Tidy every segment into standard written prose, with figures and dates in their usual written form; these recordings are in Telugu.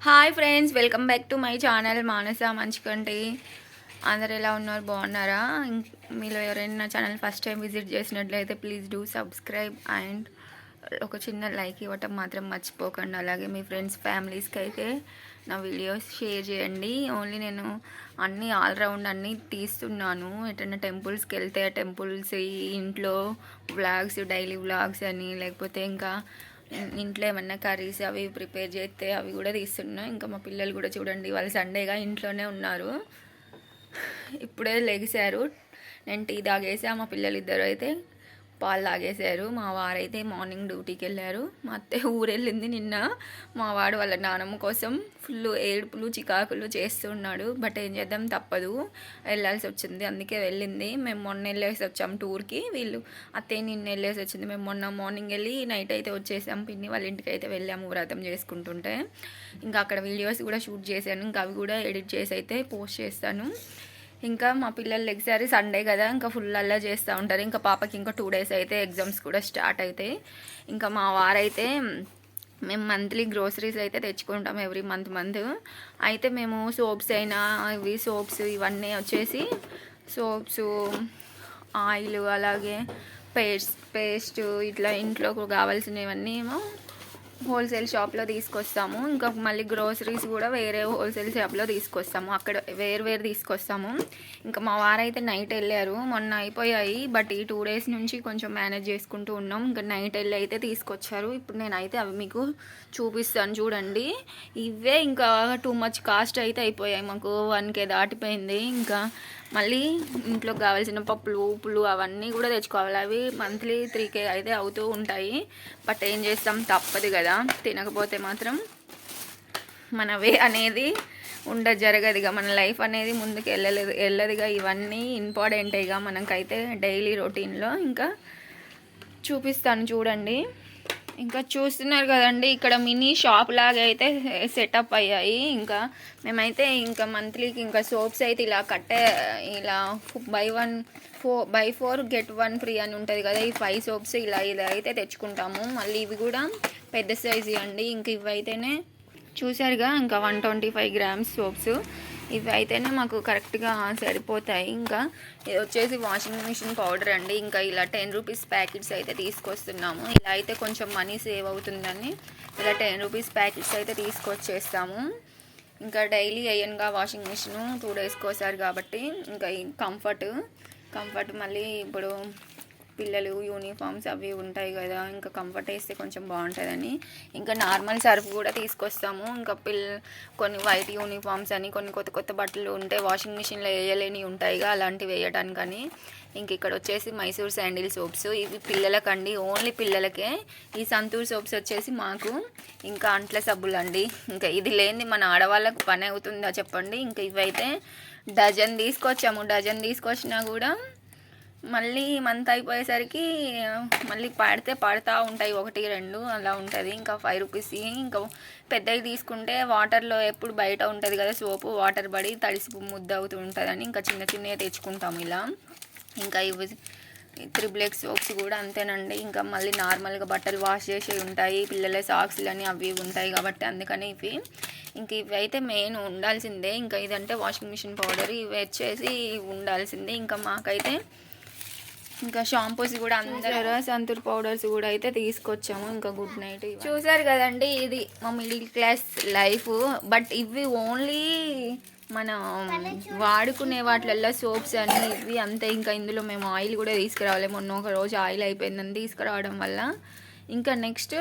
Hi friends, welcome back to my channel Manasa Manchikanti. అందరు ఎలా ఉన్నారు, బాగున్నారా? మీలో ఎవరైనా నా ఛానల్ ఫస్ట్ టైం విజిట్ చేసినట్లయితే ప్లీజ్ డూ సబ్స్క్రైబ్ అండ్ ఒక చిన్న లైక్ ఇవ్వటం మాత్రం మర్చిపోకండి. అలాగే మీ ఫ్రెండ్స్ ఫ్యామిలీస్కి అయితే నా వీడియోస్ షేర్ చేయండి. ఓన్లీ నేను అన్నీ ఆల్రౌండ్ అన్నీ తీస్తున్నాను. ఎటన్నా టెంపుల్స్కి వెళ్తే టెంపుల్స్, ఇంట్లో వ్లాగ్స్, డైలీ వ్లాగ్స్ అని, లేకపోతే ఇంకా ఇంట్లో ఏమన్నా కర్రీస్ అవి ప్రిపేర్ చేస్తే అవి కూడా తీస్తున్నా. ఇంకా మా పిల్లలు కూడా చూడండి, వాళ్ళు సండేగా ఇంట్లోనే ఉన్నారు. ఇప్పుడే లెగిశారు. నేను టీ తాగేసా, మా పిల్లలు ఇద్దరు అయితే పాలు తాగేశారు. మా వారైతే మార్నింగ్ డ్యూటీకి వెళ్ళారు. మా అత్తే ఊరెళ్ళింది నిన్న. మా వాడు వాళ్ళ నానమ్మ కోసం ఫుల్ ఏడుపులు చికాకులు చేస్తున్నాడు. బట్ ఏం చేద్దాం, తప్పదు, వెళ్ళాల్సి వచ్చింది, అందుకే వెళ్ళింది. మేము మొన్న వెళ్ళేసి వచ్చాం టూర్కి. వీళ్ళు అత్తే నిన్న వెళ్ళేసి వచ్చింది. మేము మొన్న మార్నింగ్ వెళ్ళి నైట్ అయితే వచ్చేసాం. పిన్ని వాళ్ళ ఇంటికి అయితే వెళ్ళాము వ్రతం చేసుకుంటుంటే. ఇంకా అక్కడ వీడియోస్ కూడా షూట్ చేశాను. ఇంకా అవి కూడా ఎడిట్ చేసి అయితే పోస్ట్ చేస్తాను. ఇంకా మా పిల్లలు లెగ్సారి సండే కదా, ఇంకా ఫుల్ అల్లా చేస్తూ ఉంటారు. ఇంకా పాపకి ఇంకా 2 days అయితే ఎగ్జామ్స్ కూడా స్టార్ట్ అవుతాయి. ఇంకా మా వారైతే మేము మంత్లీ గ్రోసరీస్ అయితే తెచ్చుకుంటాం ఎవ్రీ మంత్. అయితే మేము సోప్స్ అయినా సోప్స్ ఇవన్నీ వచ్చేసి సోప్స్, ఆయిల్, అలాగే పేస్ట్ ఇట్లా ఇంట్లో కావాల్సినవన్నీ ఏమో హోల్సేల్ షాప్లో తీసుకొస్తాము. ఇంకా మళ్ళీ గ్రోసరీస్ కూడా వేరే హోల్సేల్ షాప్లో తీసుకొస్తాము. అక్కడ వేరు తీసుకొస్తాము. ఇంకా మా వారైతే నైట్ వెళ్ళారు. మొన్న అయిపోయాయి, బట్ ఈ 2 days నుంచి కొంచెం మేనేజ్ చేసుకుంటూ ఉన్నాం. ఇంకా నైట్ వెళ్ళి అయితే తీసుకొచ్చారు. ఇప్పుడు నేనైతే అవి మీకు చూపిస్తాను చూడండి. ఇవే ఇంకా టూ మచ్ కాస్ట్ అయితే అయిపోయాయి. మాకు 1K దాటిపోయింది. ఇంకా మళ్ళీ ఇంట్లోకి కావాల్సిన పప్పులు, ఉప్పులు అవన్నీ కూడా తెచ్చుకోవాలి. అవి మంత్లీ 3K అయితే అవుతూ ఉంటాయి. బట్ ఏం చేస్తాం, తప్పదు కదా, తినకపోతే మాత్రం మన వే అనేది జరగదుగా, మన లైఫ్ అనేది ముందుకు వెళ్ళదుగా. ఇవన్నీ ఇంపార్టెంటేగా మనకైతే డైలీ రొటీన్లో. ఇంకా చూపిస్తాను చూడండి. ఇంకా చూస్తున్నారు కదండి, ఇక్కడ మినీ షాప్ లాగా అయితే సెటప్ అయ్యాయి. ఇంకా మేమైతే ఇంకా మంత్లీకి ఇంకా సోప్స్ అయితే ఇలా బై 4 get 1 free అని ఉంటుంది కదా, ఈ 5 సోప్స్ ఇలా అయితే తెచ్చుకుంటాము. మళ్ళీ ఇవి కూడా పెద్ద సైజు అండి. ఇంక ఇవి అయితేనే చూసారుగా, ఇంకా 125 grams సోప్స్. ఇవి అయితేనే మాకు కరెక్ట్గా సరిపోతాయి. ఇంకా ఇది వచ్చేసి వాషింగ్ మిషన్ పౌడర్ అండి. ఇంకా ఇలా 10 rupees ప్యాకెట్స్ అయితే తీసుకొస్తున్నాము. ఇలా అయితే కొంచెం మనీ సేవ్ అవుతుందని ఇలా 10 rupees ప్యాకెట్స్ అయితే తీసుకొచ్చేస్తాము. ఇంకా డైలీ అయ్యనుగా వాషింగ్ మిషన్ 2 daysకి ఒకసారి కాబట్టి. ఇంకా ఈ కంఫర్ట్ మళ్ళీ ఇప్పుడు పిల్లలు యూనిఫామ్స్ అవి ఉంటాయి కదా, ఇంకా కంఫర్ట్ వేస్తే కొంచెం బాగుంటుందని ఇంకా నార్మల్ సర్ఫ్ కూడా తీసుకొస్తాము. ఇంకా కొన్ని వైట్ యూనిఫామ్స్ అని, కొన్ని కొత్త బట్టలు ఉంటే వాషింగ్ మిషన్లో వేయలేని ఉంటాయిగా, అలాంటివి వేయడానికని. ఇంక ఇక్కడ వచ్చేసి మైసూర్ శాండిల్ సోప్స్. ఇవి పిల్లలకండి, ఓన్లీ పిల్లలకే. ఈ సంతూర్ సోప్స్ వచ్చేసి మాకు. ఇంకా అంట్ల సబ్బులు అండి. ఇంకా ఇది లేనిది మన ఆడవాళ్ళకు పని అవుతుందా చెప్పండి. ఇంకా ఇవైతే డజన్ తీసుకొచ్చినా కూడా మళ్ళీ మంత్ అయిపోయేసరికి మళ్ళీ పడతా ఉంటాయి, 1 2 అలా ఉంటుంది. ఇంకా 5 rupees. ఇంకా పెద్దవి తీసుకుంటే వాటర్లో ఎప్పుడు బయట ఉంటుంది కదా సోపు, వాటర్ పడి తడిసి ముద్ద అవుతూ ఉంటుందని ఇంకా చిన్నవి తెచ్చుకుంటాము ఇలా. ఇంకా ఇవి 3x సోప్స్ కూడా అంతేనండి. ఇంకా మళ్ళీ నార్మల్గా బట్టలు వాష్ చేసేవి ఉంటాయి, పిల్లల సాక్స్లు అని అవి ఉంటాయి కాబట్టి అందుకని ఇవి. ఇంక ఇవి అయితే మెయిన్ ఉండాల్సిందే. ఇంకా ఇదంటే వాషింగ్ మిషన్ పౌడర్, ఇవి వచ్చేసి ఉండాల్సిందే. ఇంకా మాకైతే ఇంకా షాంపూస్ కూడా అందరూ సంతూర్ పౌడర్స్ కూడా అయితే తీసుకొచ్చాము. ఇంకా గుడ్ నైట్ చూసారు కదండి, ఇది మా మిడిల్ క్లాస్ లైఫ్. బట్ ఇవి ఓన్లీ మన వాడుకునే వాటిల్లో సోప్స్ అని ఇవి అంతే. ఇంకా ఇందులో మేము ఆయిల్ కూడా తీసుకురావాలి. మొన్న ఒక రోజు ఆయిల్ అయిపోయిందని తీసుకురావడం వల్ల. ఇంకా నెక్స్ట్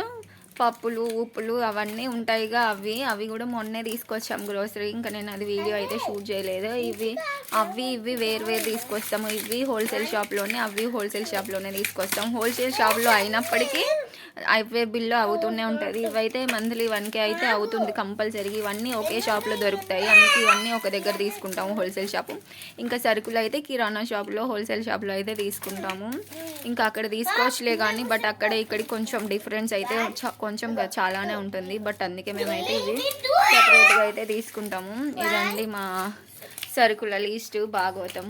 పప్పులు, ఉప్పులు అవన్నీ ఉంటాయిగా, అవి కూడా మొన్నే తీసుకొచ్చాము గ్రోసరీ. ఇంకా నేను అది వీడియో అయితే షూట్ చేయలేదు. ఇవి వేరు తీసుకొస్తాము. ఇవి హోల్సేల్ షాప్లోనే, అవి హోల్సేల్ షాప్లోనే తీసుకొస్తాం. హోల్సేల్ షాప్లో అయినప్పటికీ అవే బిల్లు అవుతూనే ఉంటుంది. ఇవైతే మంత్లీ 1K అయితే అవుతుంది కంపల్సరీ. ఇవన్నీ ఒకే షాప్లో దొరుకుతాయి, అందుకే ఇవన్నీ ఒక దగ్గర తీసుకుంటాము హోల్సేల్ షాపు. ఇంకా సరుకులు అయితే కిరాణా షాప్లో, హోల్సేల్ షాప్లో అయితే తీసుకుంటాము. ఇంకా అక్కడ తీసుకోవచ్చులే కానీ, బట్ అక్కడ ఇక్కడికి కొంచెం డిఫరెన్స్ అయితే కొంచెం చాలానే ఉంటుంది. బట్ అందుకే మేమైతే ఇది సపరేట్గా అయితే తీసుకుంటాము. ఇదండి మా సరుకుల లిస్టు భాగవతం.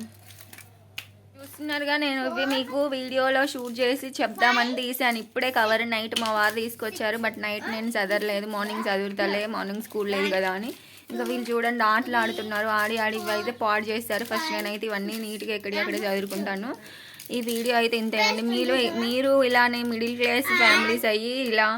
చూస్తున్నారుగా, నేను ఇవి మీకు వీడియోలో షూట్ చేసి చెప్దామని తీసాను. ఇప్పుడే కవర్ నైట్ మా వారు తీసుకొచ్చారు. బట్ నైట్ నేను చదవలేదు, మార్నింగ్ చదువుతలే, మార్నింగ్ స్కూల్ లేదు కదా అని. ఇంకా వీళ్ళు చూడండి ఆటలు ఆడుతున్నారు. ఆడి ఇవి అయితే పాడు చేస్తారు. ఫస్ట్ నేనైతే ఇవన్నీ నీట్గా ఎక్కడెక్కడ చదువుకుంటాను. ఈ వీడియో అయితే ఇంతే అండి. మీరు ఇలానే మిడిల్ క్లాస్ ఫ్యామిలీస్ అయ్యి ఇలా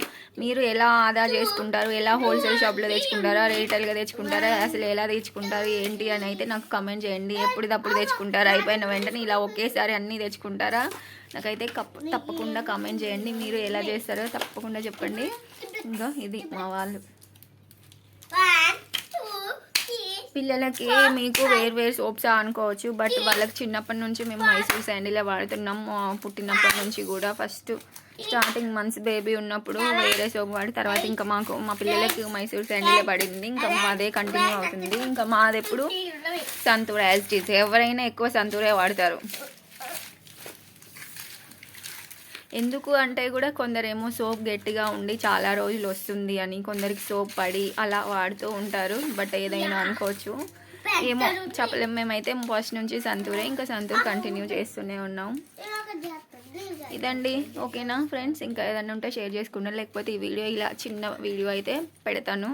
మీరు ఎలా ఆదా చేసుకుంటారు, ఎలా హోల్సేల్ షాప్లో తెచ్చుకుంటారా, రీటైల్గా తెచ్చుకుంటారా, అసలు ఎలా తెచ్చుకుంటారు ఏంటి అని అయితే నాకు కమెంట్ చేయండి. ఎప్పటిదప్పుడు తెచ్చుకుంటారా, అయిపోయిన వెంటనే ఇలా ఒకేసారి అన్నీ తెచ్చుకుంటారా? నాకైతే తప్పకుండా కమెంట్ చేయండి. మీరు ఎలా చేస్తారో తప్పకుండా చెప్పండి. ఇంకా ఇది మా వాళ్ళు పిల్లలకి మీకు వేరు సోప్స్ అనుకోవచ్చు. బట్ వాళ్ళకి చిన్నప్పటి నుంచి మేము మైసూర్ శాండిలే వాడుతున్నాం. పుట్టినప్పటి నుంచి కూడా ఫస్ట్ స్టార్టింగ్ మంత్స్ బేబీ ఉన్నప్పుడు వేరే సోప్ వాడి తర్వాత ఇంకా మా పిల్లలకి మైసూర్ శాండిలే పడింది. ఇంకా అదే కంటిన్యూ అవుతుంది. ఇంకా మాది ఎప్పుడు సంతూర్ యాజ్ ఇట్ ఈజ్. ఎవరైనా ఎక్కువ సంతూరే వాడతారు. ఎందుకు అంటే కూడా కొందరేమో సోప్ గట్టిగా ఉండి చాలా రోజులు వస్తుంది అని, కొందరికి సోప్ పడి అలా వాడుతూ ఉంటారు. బట్ ఏదైనా అనుకోవచ్చు, ఏమో చెప్పలేము. మేమైతే ఫస్ట్ నుంచి సంతూరే, ఇంకా సంతూర్ కంటిన్యూ చేస్తూనే ఉన్నాం. ఇదండి, ఓకేనా ఫ్రెండ్స్? ఇంకా ఏదైనా ఉంటే షేర్ చేసుకుంటాను, లేకపోతే ఈ వీడియో ఇలా చిన్న వీడియో అయితే పెడతాను.